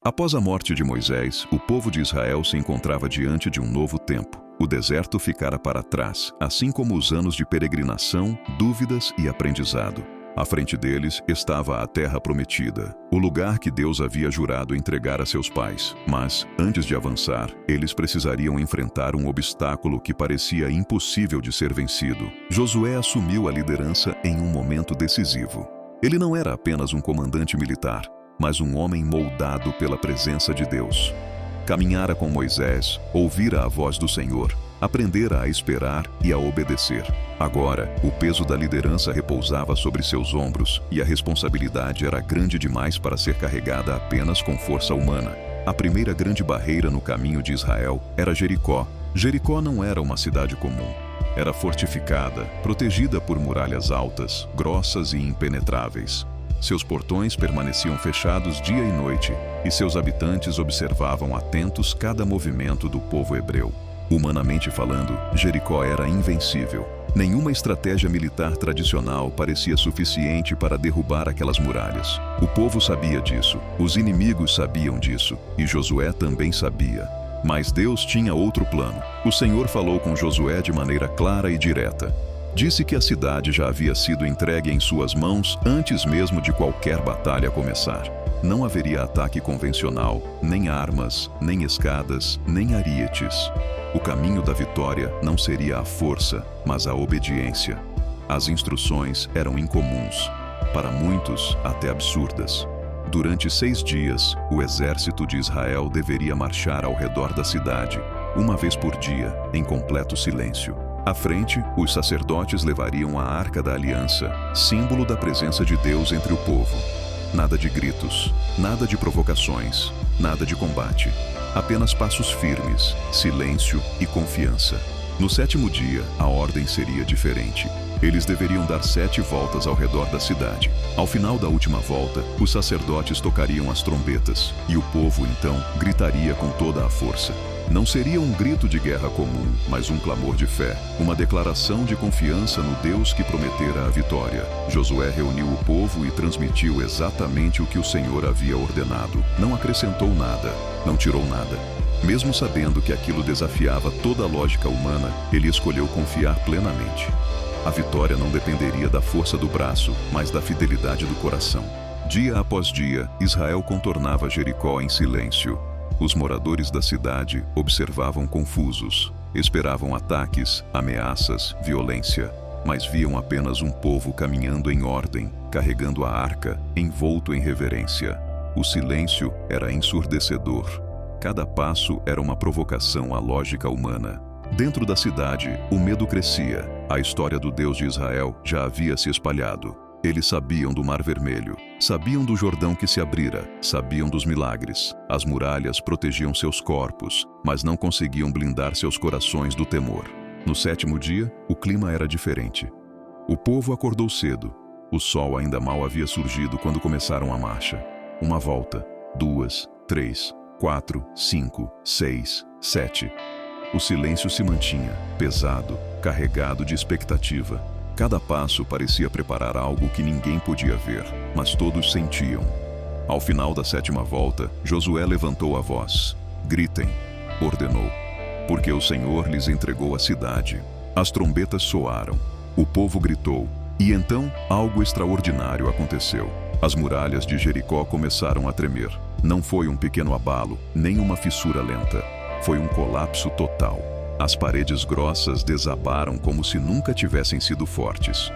Após a morte de Moisés, o povo de Israel se encontrava diante de um novo tempo. O deserto ficara para trás, assim como os anos de peregrinação, dúvidas e aprendizado. À frente deles estava a terra prometida, o lugar que Deus havia jurado entregar a seus pais. Mas, antes de avançar, eles precisariam enfrentar um obstáculo que parecia impossível de ser vencido. Josué assumiu a liderança em um momento decisivo. Ele não era apenas um comandante militar, mas um homem moldado pela presença de Deus. Caminhara com Moisés, ouvira a voz do Senhor, aprendera a esperar e a obedecer. Agora, o peso da liderança repousava sobre seus ombros e a responsabilidade era grande demais para ser carregada apenas com força humana. A primeira grande barreira no caminho de Israel era Jericó. Jericó não era uma cidade comum. Era fortificada, protegida por muralhas altas, grossas e impenetráveis. Seus portões permaneciam fechados dia e noite, e seus habitantes observavam atentos cada movimento do povo hebreu. Humanamente falando, Jericó era invencível. Nenhuma estratégia militar tradicional parecia suficiente para derrubar aquelas muralhas. O povo sabia disso, os inimigos sabiam disso, e Josué também sabia. Mas Deus tinha outro plano. O Senhor falou com Josué de maneira clara e direta. Disse que a cidade já havia sido entregue em suas mãos antes mesmo de qualquer batalha começar. Não haveria ataque convencional, nem armas, nem escadas, nem arietes. O caminho da vitória não seria a força, mas a obediência. As instruções eram incomuns, para muitos até absurdas. Durante 6 dias, o exército de Israel deveria marchar ao redor da cidade, uma vez por dia, em completo silêncio. À frente, os sacerdotes levariam a Arca da Aliança, símbolo da presença de Deus entre o povo. Nada de gritos, nada de provocações, nada de combate. Apenas passos firmes, silêncio e confiança. No 7º dia, a ordem seria diferente. Eles deveriam dar 7 voltas ao redor da cidade. Ao final da última volta, os sacerdotes tocariam as trombetas, e o povo, então, gritaria com toda a força. Não seria um grito de guerra comum, mas um clamor de fé, uma declaração de confiança no Deus que prometera a vitória. Josué reuniu o povo e transmitiu exatamente o que o Senhor havia ordenado. Não acrescentou nada, não tirou nada. Mesmo sabendo que aquilo desafiava toda a lógica humana, ele escolheu confiar plenamente. A vitória não dependeria da força do braço, mas da fidelidade do coração. Dia após dia, Israel contornava Jericó em silêncio. Os moradores da cidade observavam confusos, esperavam ataques, ameaças, violência, mas viam apenas um povo caminhando em ordem, carregando a arca, envolto em reverência. O silêncio era ensurdecedor. Cada passo era uma provocação à lógica humana. Dentro da cidade, o medo crescia. A história do Deus de Israel já havia se espalhado. Eles sabiam do Mar Vermelho, sabiam do Jordão que se abrira, sabiam dos milagres. As muralhas protegiam seus corpos, mas não conseguiam blindar seus corações do temor. No 7º dia, o clima era diferente. O povo acordou cedo. O sol ainda mal havia surgido quando começaram a marcha. 1 volta, 2, 3, 4, 5, 6, 7. O silêncio se mantinha, pesado, carregado de expectativa. Cada passo parecia preparar algo que ninguém podia ver, mas todos sentiam. Ao final da 7ª volta, Josué levantou a voz. Gritem, ordenou, porque o Senhor lhes entregou a cidade. As trombetas soaram, o povo gritou, e então algo extraordinário aconteceu. As muralhas de Jericó começaram a tremer. Não foi um pequeno abalo, nem uma fissura lenta. Foi um colapso total. As paredes grossas desabaram como se nunca tivessem sido fortes.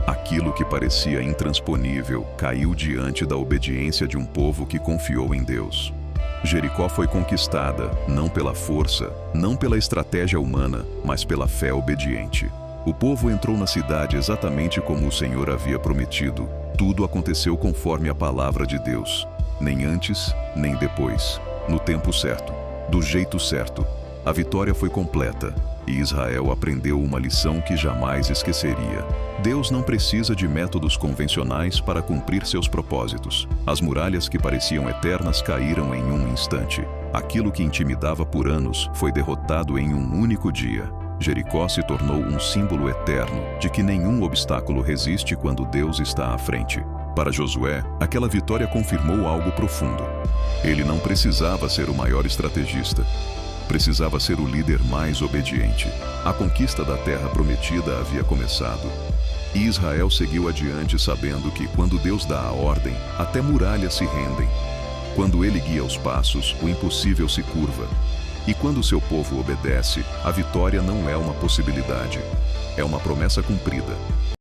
Aquilo que parecia intransponível caiu diante da obediência de um povo que confiou em Deus. Jericó foi conquistada, não pela força, não pela estratégia humana, mas pela fé obediente. O povo entrou na cidade exatamente como o Senhor havia prometido. Tudo aconteceu conforme a palavra de Deus. Nem antes, nem depois. No tempo certo, do jeito certo. A vitória foi completa, e Israel aprendeu uma lição que jamais esqueceria. Deus não precisa de métodos convencionais para cumprir seus propósitos. As muralhas que pareciam eternas caíram em um instante. Aquilo que intimidava por anos foi derrotado em um único dia. Jericó se tornou um símbolo eterno de que nenhum obstáculo resiste quando Deus está à frente. Para Josué, aquela vitória confirmou algo profundo. Ele não precisava ser o maior estrategista. Precisava ser o líder mais obediente. A conquista da terra prometida havia começado. E Israel seguiu adiante sabendo que, quando Deus dá a ordem, até muralhas se rendem. Quando Ele guia os passos, o impossível se curva. E quando seu povo obedece, a vitória não é uma possibilidade. É uma promessa cumprida.